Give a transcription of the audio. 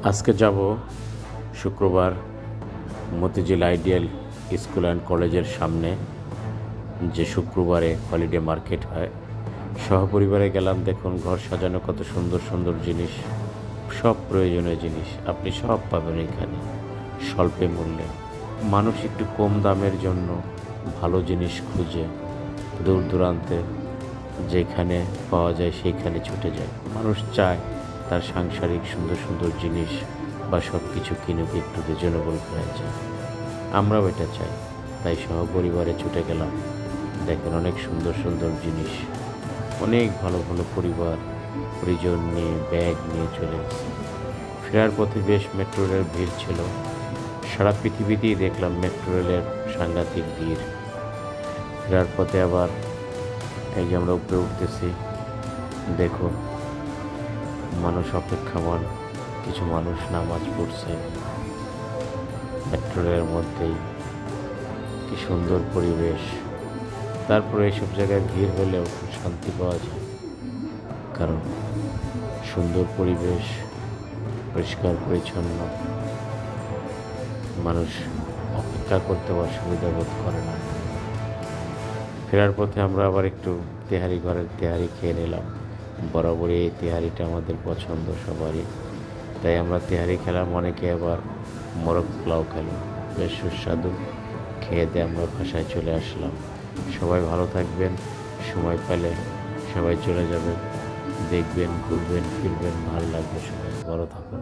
আজকে যাব শুক্রবার মতিঝিল আইডিয়াল স্কুল অ্যান্ড কলেজের সামনে যে শুক্রবারে হলিডে মার্কেট হয়। সহপরিবারে গেলাম। দেখুন ঘর সাজানো কত সুন্দর সুন্দর জিনিস, সব প্রয়োজনীয় জিনিস আপনি সব পাবেন এখানে স্বল্পে মূল্যে। মানুষ একটু কম দামের জন্য ভালো জিনিস খুঁজে দূর দূরান্তে যেখানে পাওয়া যায় সেইখানে ছুটে যায়। মানুষ চায় তার সাংসারিক সুন্দর সুন্দর জিনিস বা সব কিছু কিনুক, একটু রিজনেবল প্রাইসে। আমরাও এটা চাই, তাই সহপরিবারে ছুটে গেলাম। দেখেন অনেক সুন্দর সুন্দর জিনিস, অনেক ভালো ভালো পরিজন নিয়ে ব্যাগ নিয়ে চলে গেছে। ফেরার পথে বেশ মেট্রো রেলের ভিড় ছিল। সারা পৃথিবীতেই দেখলাম মেট্রো রেলের সাংঘাতিক ভিড়। ফেরার পথে আবার এই যে আমরা উপরে উঠতেছি, দেখুন মানুষ অপেক্ষামান, কিছু মানুষ নামাজ পড়ছে মেট্রো রেলের মধ্যেই। কি সুন্দর পরিবেশ। তারপরে এইসব জায়গায় ভিড় হলেও শান্তি পাওয়া যায়, কারণ সুন্দর পরিবেশ, পরিষ্কার পরিচ্ছন্ন, মানুষ অপেক্ষা করতে অসুবিধা বোধ করে না। ফেরার পথে আমরা আবার একটু ঘরের তেহারি খেয়ে নিলাম। বরাবরই এই তেহারিটা আমাদের পছন্দ সবারই, তাই আমরা তেহারি খেলাম। অনেকে আবার মোরগ পোলাও খেলো, বেশ সুস্বাদু। খেয়ে দিয়ে আমরা বাসায় চলে আসলাম। সবাই ভালো থাকবেন, সময় পেলে সবাই চলে যাবেন, দেখবেন, ঘুরবেন ফিরবেন, ভালো লাগবে। সবাই ভালো থাকুন।